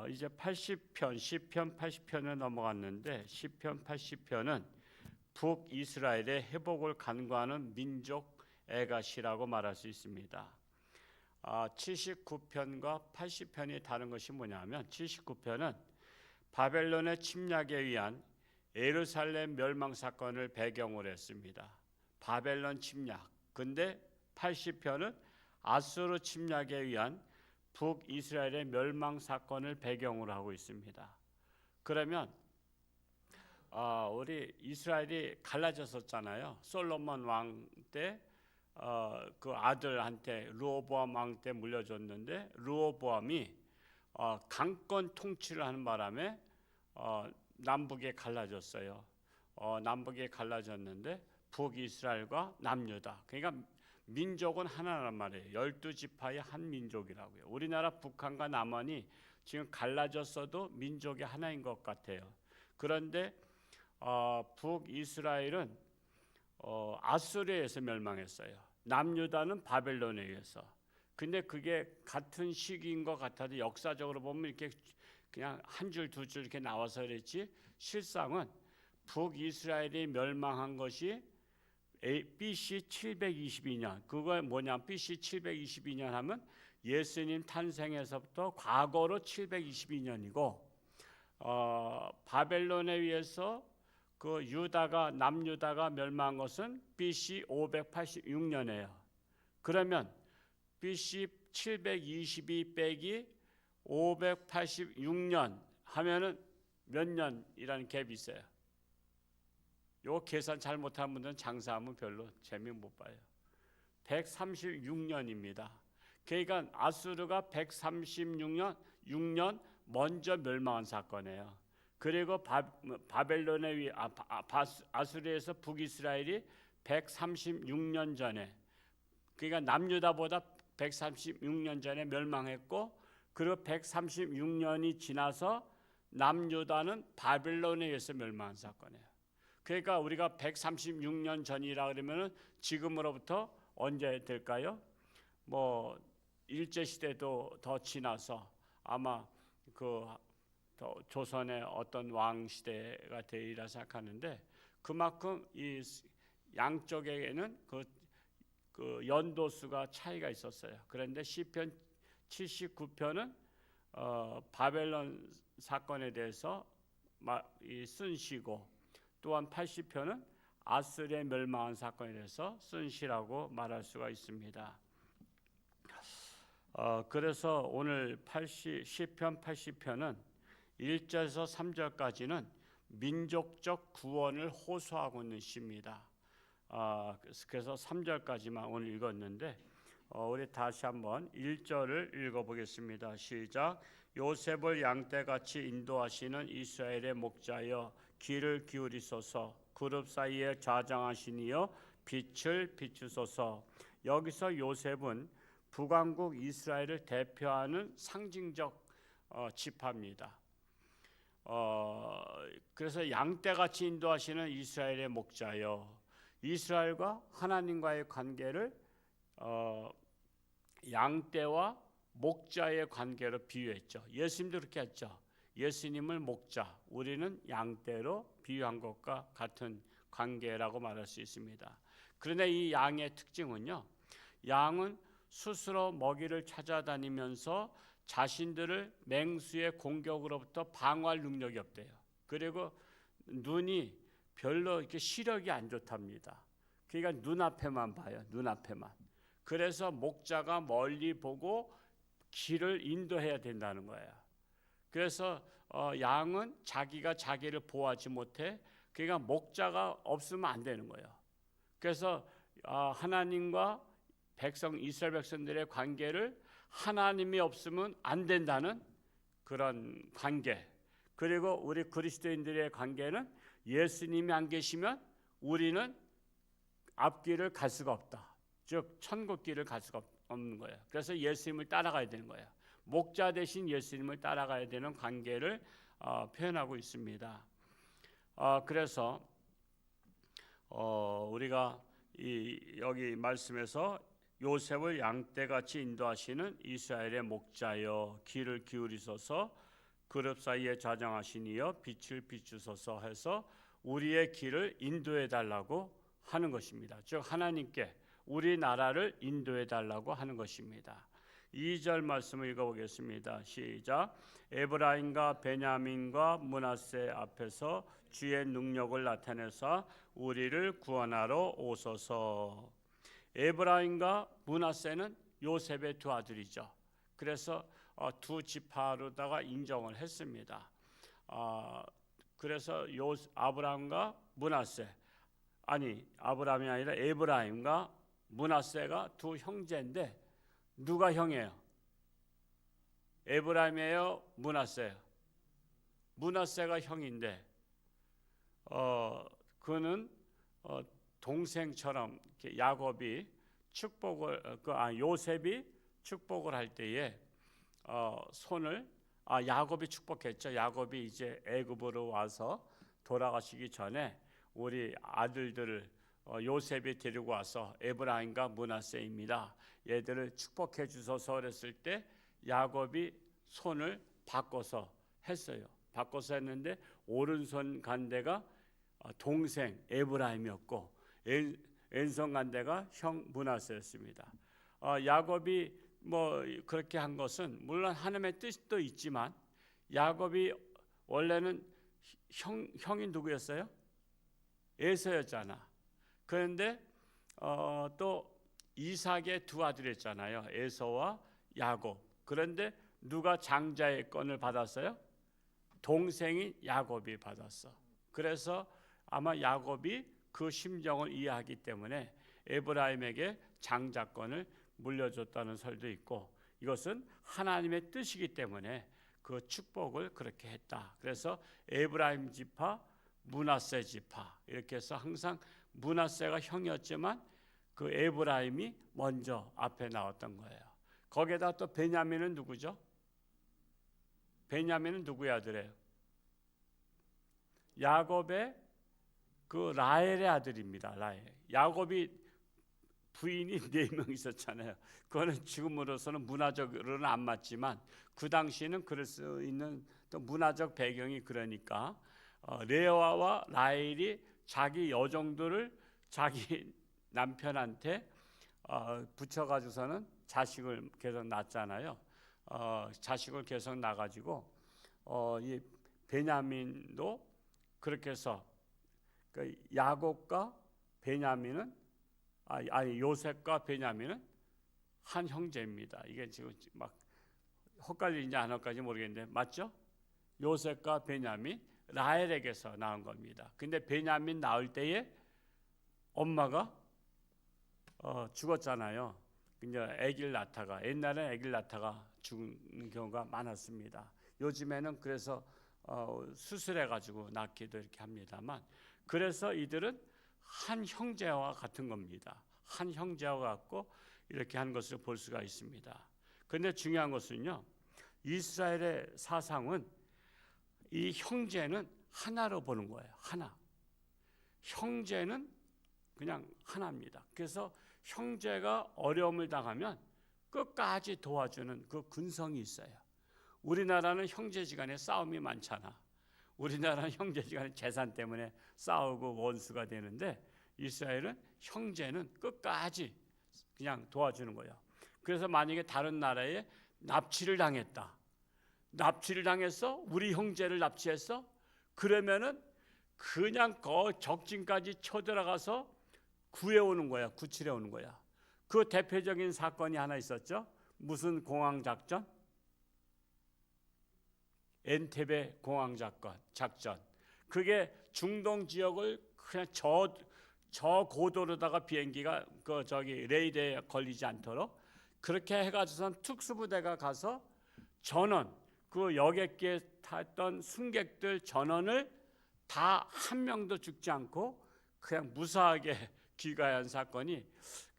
이제 80편, 시편 80편에 넘어갔는데 시편 80편은 북이스라엘의 회복을 간구하는 민족 애가시라고 말할 수 있습니다. 79편과 80편이 다른 것이 뭐냐면 79편은 바벨론의 침략에 의한 예루살렘 멸망 사건을 배경으로 했습니다. 바벨론 침략. 근데 80편은 아수르 침략에 의한 북이스라엘의 멸망 사건을 배경으로 하고 있습니다. 그러면 우리 이스라엘이 갈라졌었잖아요. 솔로몬 왕 때 그 아들한테 르호보암 왕 때 물려줬는데 르호보암이 강권 통치를 하는 바람에 남북에 갈라졌어요. 남북에 갈라졌는데 북이스라엘과 남유다. 그러니까 민족은 하나란 말이에요. 12지파의 한 민족이라고요. 우리나라 북한과 남한이 지금 갈라졌어도 민족이 하나인 것 같아요. 그런데 북이스라엘은 아수르에 의해서 멸망했어요. 남유다는 바벨론에 의해서. 근데 그게 같은 시기인 것 같아도 역사적으로 보면 이렇게 그냥 한 줄 두 줄 이렇게 나와서 그랬지 실상은 북이스라엘이 멸망한 것이 BC 722년. 그거 뭐냐? BC 722년 하면 예수님 탄생에서부터 과거로 722년이고 바벨론에 의해서 그 남유다가 멸망한 것은 BC 586년이에요. 그러면 BC 722 빼기 586년 하면은 몇 년이라는 갭이 있어요. 요 계산 잘못한 분들은 장사하면 별로 재미 못 봐요. 136년입니다. 그러니까 아수르가 136년 6년 먼저 멸망한 사건이에요. 그리고 바벨론에 의해 아수르에서 북이스라엘이 136년 전에, 그러니까 남유다보다 136년 전에 멸망했고, 그리고 136년이 지나서 남유다는 바벨론에 의해서 멸망한 사건이에요. 그러니까 우리가 136년 전이라 그러면은 지금으로부터 언제 될까요? 뭐 일제 시대도 더 지나서 아마 그 조선의 어떤 왕 시대가 되리라 생각하는데, 그만큼 이 양쪽에는 그 연도수가 차이가 있었어요. 그런데 시편 79편은 바벨론 사건에 대해서 쓴 시고, 또한 80편은 아수르의 멸망한 사건에 대해서 쓴 시라고 말할 수가 있습니다. 그래서 오늘 시편 80편은 1절에서 3절까지는 민족적 구원을 호소하고 있는 시입니다. 그래서 3절까지만 오늘 읽었는데 우리 다시 한번 1절을 읽어보겠습니다. 시작. 요셉을 양떼같이 인도하시는 이스라엘의 목자여 귀를 기울이소서. 그룹 사이에 좌장하시니여 빛을 비추소서. 여기서 요셉은 북왕국 이스라엘을 대표하는 상징적 지파입니다. 그래서 양떼같이 인도하시는 이스라엘의 목자여, 이스라엘과 하나님과의 관계를 양떼와 목자의 관계로 비유했죠. 예수님도 그렇게 했죠. 예수님을 목자, 우리는 양떼로 비유한 것과 같은 관계라고 말할 수 있습니다. 그런데 이 양의 특징은요, 양은 스스로 먹이를 찾아다니면서 자신들을 맹수의 공격으로부터 방어할 능력이 없대요. 그리고 눈이 별로 이렇게 시력이 안 좋답니다. 그러니까 눈앞에만 봐요. 눈앞에만. 그래서 목자가 멀리 보고 길을 인도해야 된다는 거예요. 그래서 양은 자기가 자기를 보호하지 못해. 그러니까 목자가 없으면 안 되는 거예요. 그래서 하나님과 이스라엘 백성들의 관계를 하나님이 없으면 안 된다는 그런 관계. 그리고 우리 그리스도인들의 관계는 예수님이 안 계시면 우리는 앞길을 갈 수가 없다. 즉 천국길을 갈 수가 없는 거예요. 그래서 예수님을 따라가야 되는 거예요. 목자 대신 예수님을 따라가야 되는 관계를 표현하고 있습니다. 그래서 우리가 여기 말씀에서 요셉을 양떼같이 인도하시는 이스라엘의 목자여 귀를 기울이소서 그룹 사이에 좌정하신 이여 빛을 비추소서 해서 우리의 길을 인도해 달라고 하는 것입니다. 즉 하나님께 우리나라를 인도해 달라고 하는 것입니다. 2절 말씀을 읽어보겠습니다. 시작. 에브라임과 베냐민과 므낫세 앞에서 주의 능력을 나타내사 우리를 구원하러 오소서. 에브라임과 므낫세는 요셉의 두 아들이죠. 그래서 두 지파로다가 인정을 했습니다. 그래서 아브라함과 므낫세, 아브라함이 아니라 에브라임과 므낫세가 두 형제인데 누가 형이에요? 에브라임이에요? 므낫세예요? 므낫세가 형인데 그는 동생처럼 야곱이 축복을 요셉이 축복을 할 때에 손을 야곱이 축복했죠. 야곱이 이제 애굽으로 와서 돌아가시기 전에 우리 아들들을 요셉이 데리고 와서 에브라임과 므낫세입니다. 얘들을 축복해 주소서 그랬을 때 야곱이 손을 바꿔서 했어요. 바꿔서 했는데 오른손 간대가 동생 에브라임이었고 왼손 간대가 형 므낫세였습니다. 야곱이 그렇게 한 것은 물론 하나님의 뜻도 있지만 야곱이 원래는 형이 누구였어요? 에서였잖아. 그런데 또 이삭의 두 아들이었잖아요. 에서와 야곱. 그런데 누가 장자의 건을 받았어요? 동생인 야곱이 받았어. 그래서 아마 야곱이 그 심정을 이해하기 때문에 에브라임에게 장자권을 물려줬다는 설도 있고 이것은 하나님의 뜻이기 때문에 그 축복을 그렇게 했다. 그래서 에브라임 지파, 므낫세 지파 이렇게 해서 항상 므낫세가 형이었지만 그 에브라임이 먼저 앞에 나왔던 거예요. 거기에다 또 베냐민은 누구죠? 베냐민은 누구의 아들이에요? 야곱의 그 라헬의 아들입니다. 라헬. 야곱이 부인이 4명 있었잖아요. 그거는 지금으로서는 문화적으로는 안 맞지만 그 당시에는 그럴 수 있는 또 문화적 배경이 그러니까 레아와 라헬이 자기 여종들을 자기 남편한테 붙여가지고서는 자식을 계속 낳잖아요. 자식을 계속 낳아가지고 이 베냐민도 그렇게 해서 그 야곱과 베냐민은 요셉과 베냐민은 한 형제입니다. 이게 지금 막 헛갈리는지 안 헛갈리는지 모르겠는데 맞죠? 요셉과 베냐민 라헬에게서 낳은 겁니다. 근데 베냐민 낳을 때에 엄마가 죽었잖아요. 이제 아기를 낳다가 옛날에 아기를 낳다가 죽는 경우가 많았습니다. 요즘에는 그래서 수술해가지고 낳기도 이렇게 합니다만 그래서 이들은 한 형제와 같은 겁니다. 한 형제와 같고 이렇게 한 것을 볼 수가 있습니다. 그런데 중요한 것은요, 이스라엘의 사상은 이 형제는 하나로 보는 거예요. 하나. 형제는 그냥 하나입니다. 그래서 형제가 어려움을 당하면 끝까지 도와주는 그 근성이 있어요. 우리나라는 형제지간에 싸움이 많잖아. 우리나라는 형제지간에 재산 때문에 싸우고 원수가 되는데 이스라엘은 형제는 끝까지 그냥 도와주는 거예요. 그래서 만약에 다른 나라에 납치를 당했다. 납치를 당해서 우리 형제를 납치했어? 그러면은 그냥 적진까지 쳐들어가서 구해오는 거야. 구출해 오는 거야. 그 대표적인 사건이 하나 있었죠. 무슨 공항작전? 엔테베 공항작전. 그게 중동 지역을 그냥 저 고도로다가 비행기가 레이더에 걸리지 않도록 그렇게 해가지고선 특수부대가 가서 전원 그 여객기에 탔던 승객들 전원을 다 한 명도 죽지 않고 그냥 무사하게 귀가한 사건이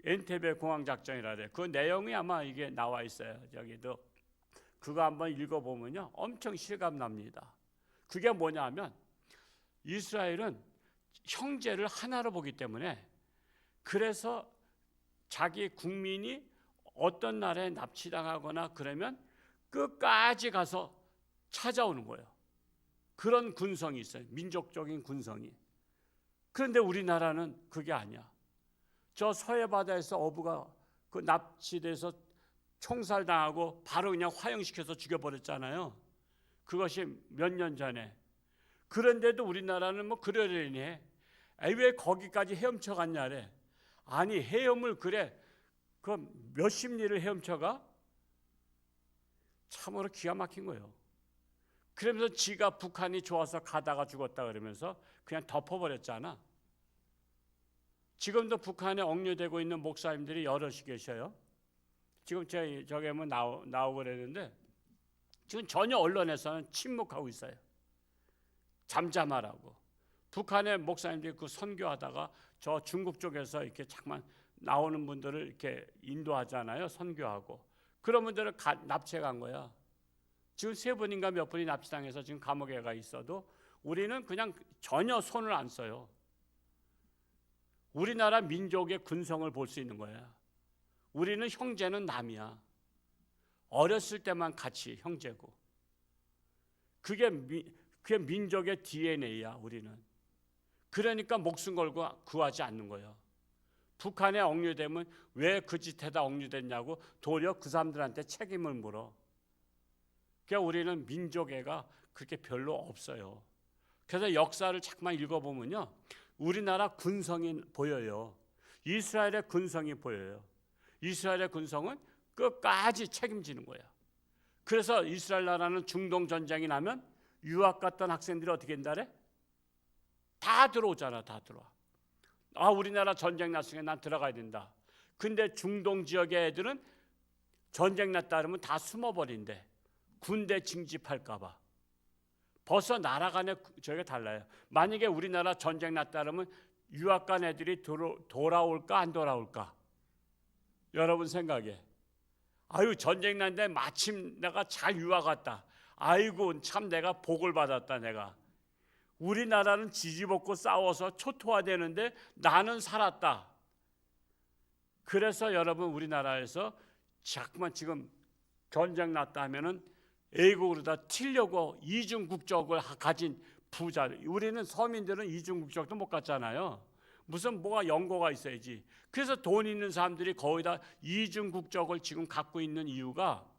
엔테베 공항작전이라 그래요. 그 내용이 아마 이게 나와 있어요. 저기도 그거 한번 읽어보면요 엄청 실감납니다. 그게 뭐냐면 이스라엘은 형제를 하나로 보기 때문에 그래서 자기 국민이 어떤 나라에 납치당하거나 그러면 끝까지 가서 찾아오는 거예요. 그런 군성이 있어요. 민족적인 군성이. 그런데 우리나라는 그게 아니야. 저 서해 바다에서 어부가 그 납치돼서 총살당하고 바로 그냥 화형시켜서 죽여버렸잖아요. 그것이 몇 년 전에. 그런데도 우리나라는 뭐 그러려니 해. 왜 거기까지 헤엄쳐 갔냐래. 아니 헤엄을 그래 그 몇십 리를 헤엄쳐가? 참으로 기가 막힌 거예요. 그러면서 지가 북한이 좋아서 가다가 죽었다 그러면서 그냥 덮어버렸잖아. 지금도 북한에 억류되고 있는 목사님들이 여럿이 계셔요. 지금 저게 뭐 나오고 그랬는데 지금 전혀 언론에서는 침묵하고 있어요. 잠잠하라고. 북한의 목사님들이 그 선교하다가 저 중국 쪽에서 이렇게 잠깐 나오는 분들을 이렇게 인도하잖아요. 선교하고. 그런 분들을 납치해 간 거야. 지금 3분인가 몇 분이 납치당해서 지금 감옥에 가 있어도 우리는 그냥 전혀 손을 안 써요. 우리나라 민족의 근성을 볼 수 있는 거야. 우리는 형제는 남이야. 어렸을 때만 같이 형제고. 그게 민족의 DNA야 우리는. 그러니까 목숨 걸고 구하지 않는 거예요. 북한에 억류되면 왜 그 짓에다 억류됐냐고 도리어 그 사람들한테 책임을 물어. 그러니까 우리는 민족애가 그렇게 별로 없어요. 그래서 역사를 잠깐만 읽어보면요, 우리나라 군성이 보여요. 이스라엘의 군성이 보여요. 이스라엘의 군성은 끝까지 책임지는 거예요. 그래서 이스라엘 나라는 중동 전쟁이 나면 유학 갔던 학생들이 어떻게 된다래? 다 들어오잖아. 다 들어와. 우리나라 전쟁 났으니까 난 들어가야 된다. 근데 중동 지역의 애들은 전쟁 났다 그러면 다 숨어버린대. 군대 징집할까 봐. 벌써 나라 간에 저희가 달라요. 만약에 우리나라 전쟁 났다 그러면 유학 간 애들이 돌아올까 안 돌아올까? 여러분 생각에. 전쟁 났는데 마침 내가 잘 유학 갔다. 아이고 참 내가 복을 받았다 내가. 우리나라는 지지볶고 싸워서 초토화되는데 나는 살았다. 그래서 여러분 우리나라에서 자꾸만 지금 전쟁 났다 하면은 애국으로 다 튀려고 이중 국적을 가진 부자. 우리는 서민들은 이중 국적도 못 갖잖아요. 무슨 뭐가 연고가 있어야지. 그래서 돈 있는 사람들이 거의 다 이중 국적을 지금 갖고 있는 이유가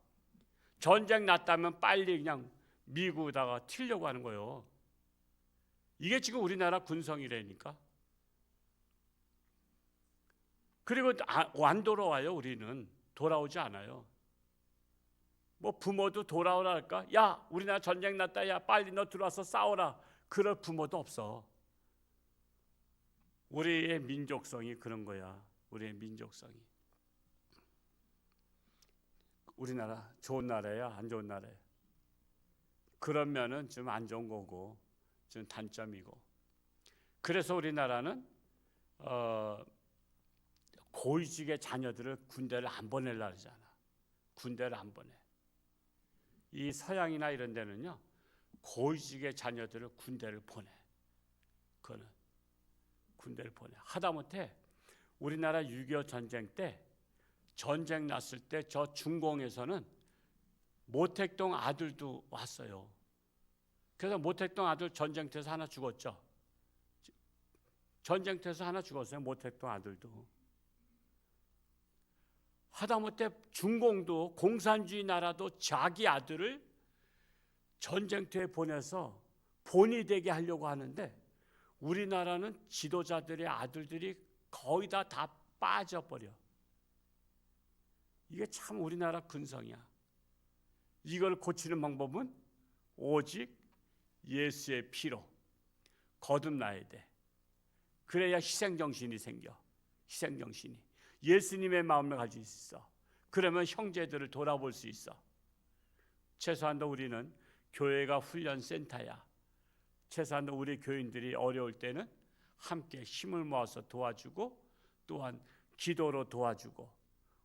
전쟁 났다면 빨리 그냥 미국에다가 튀려고 하는 거예요. 이게 지금 우리나라 군성이라니까. 그리고 안 돌아와요. 우리는 돌아오지 않아요. 뭐 부모도 돌아오라 할까? 야 우리나라 전쟁 났다. 야 빨리 너 들어와서 싸워라. 그럴 부모도 없어. 우리의 민족성이 그런 거야. 우리의 민족성이. 우리나라 좋은 나라야 안 좋은 나라야? 그러면은 좀 안 좋은 거고 좀 단점이고. 그래서 우리나라는 고위직의 자녀들을 군대를 안 보내려고 하잖아. 군대를 안 보내. 이 서양이나 이런 데는요, 고위직의 자녀들을 군대를 보내. 그거는 군대를 보내. 하다못해 우리나라 6.25 전쟁 때 전쟁 났을 때 저 중공에서는 모택동 아들도 왔어요. 그래서 모택동 아들 전쟁터에서 하나 죽었죠. 전쟁터에서 하나 죽었어요. 모택동 아들도. 하다못해 중공도 공산주의 나라도 자기 아들을 전쟁터에 보내서 본이 되게 하려고 하는데 우리나라는 지도자들의 아들들이 거의 다 빠져버려. 이게 참 우리나라 근성이야. 이걸 고치는 방법은 오직 예수의 피로 거듭나야 돼. 그래야 희생정신이 생겨. 희생정신이. 예수님의 마음을 가지고 있어. 그러면 형제들을 돌아볼 수 있어. 최소한도 우리는 교회가 훈련센터야. 최소한도 우리 교인들이 어려울 때는 함께 힘을 모아서 도와주고 또한 기도로 도와주고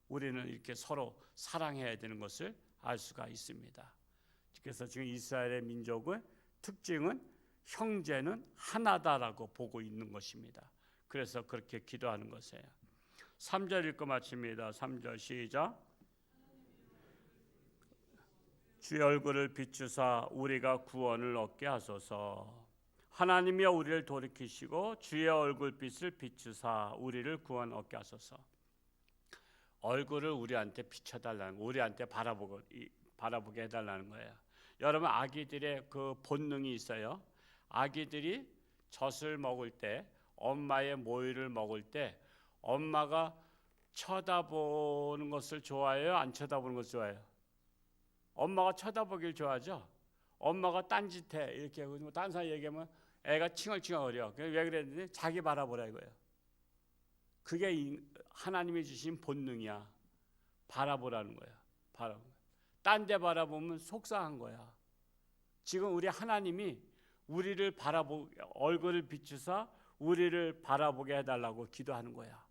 우리는 이렇게 서로 사랑해야 되는 것을 알 수가 있습니다. 그래서 지금 이스라엘의 민족의 특징은 형제는 하나다라고 보고 있는 것입니다. 그래서 그렇게 기도하는 것이에요. 3절 읽고 마칩니다. 3절 시작. 주의 얼굴을 비추사 우리가 구원을 얻게 하소서. 하나님이여 우리를 돌이키시고 주의 얼굴빛을 비추사 우리를 구원 얻게 하소서. 얼굴을 우리한테 비춰달라는 거, 우리한테 바라보게 해달라는 거예요. 여러분, 아기들의 그 본능이 있어요. 아기들이 젖을 먹을 때, 엄마의 모유를 먹을 때 엄마가 쳐다보는 것을 좋아해요? 안 쳐다보는 것을 좋아해요? 엄마가 쳐다보길 좋아하죠. 엄마가 딴짓해 이렇게 딴 사람 얘기하면 애가 칭얼칭얼거려. 왜 그랬는데 자기 바라보라 이거예요. 그게 하나님이 주신 본능이야. 바라보라는 거야. 딴 데 바라보면 속상한 거야. 지금 우리 하나님이 우리를 얼굴을 비추사 우리를 바라보게 해달라고 기도하는 거야.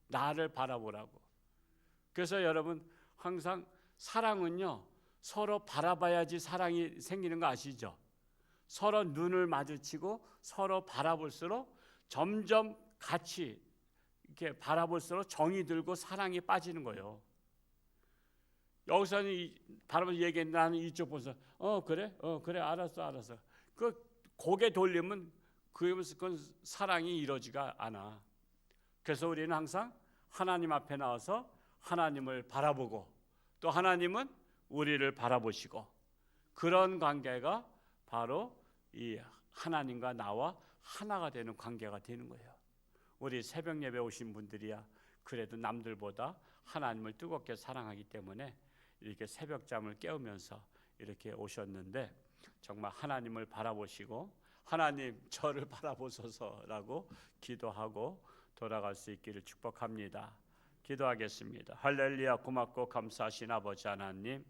나를 바라보라고. 그래서 여러분, 항상 사랑은요, 서로 바라봐야지 사랑이 생기는 거 아시죠? 서로 눈을 마주치고 서로 바라볼수록 점점 같이 이렇게 바라볼수록 정이 들고 사랑이 빠지는 거예요. 여기서는 바라보면서 얘기했는데 나는 이쪽 보면서 그래 알았어. 그 고개 돌리면 그건 사랑이 이루어지가 않아. 그래서 우리는 항상 하나님 앞에 나와서 하나님을 바라보고 또 하나님은 우리를 바라보시고, 그런 관계가 바로 이 하나님과 나와 하나가 되는 관계가 되는 거예요. 우리 새벽 예배 오신 분들이야 그래도 남들보다 하나님을 뜨겁게 사랑하기 때문에 이렇게 새벽잠을 깨우면서 이렇게 오셨는데, 정말 하나님을 바라보시고 하나님 저를 바라보소서라고 기도하고 돌아갈 수 있기를 축복합니다. 기도하겠습니다. 할렐루야. 고맙고 감사하신 아버지 하나님,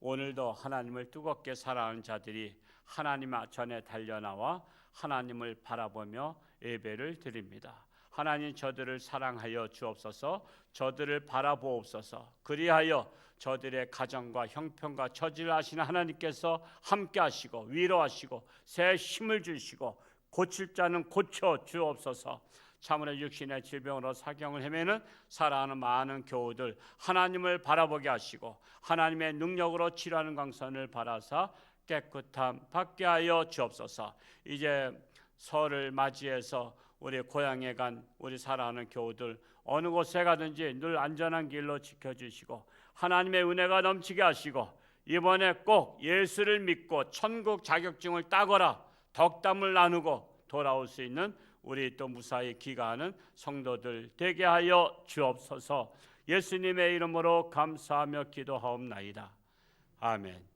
오늘도 하나님을 뜨겁게 사랑하는 자들이 하나님 전에 달려나와 하나님을 바라보며 예배를 드립니다. 하나님, 저들을 사랑하여 주옵소서. 저들을 바라보옵소서. 그리하여 저들의 가정과 형편과 처지를 아시는 하나님께서 함께 하시고 위로하시고 새 힘을 주시고 고칠 자는 고쳐 주옵소서. 참으로 육신의 질병으로 사경을 헤매는 사랑하는 많은 교우들 하나님을 바라보게 하시고 하나님의 능력으로 치료하는 광선을 바라사 깨끗함 받게 하여 주옵소서. 이제 설을 맞이해서 우리 고향에 간 우리 사랑하는 교우들 어느 곳에 가든지 늘 안전한 길로 지켜주시고 하나님의 은혜가 넘치게 하시고, 이번에 꼭 예수를 믿고 천국 자격증을 따거라 덕담을 나누고 돌아올 수 있는 우리 또 무사히 귀가하는 성도들 되게 하여 주옵소서. 예수님의 이름으로 감사하며 기도하옵나이다. 아멘.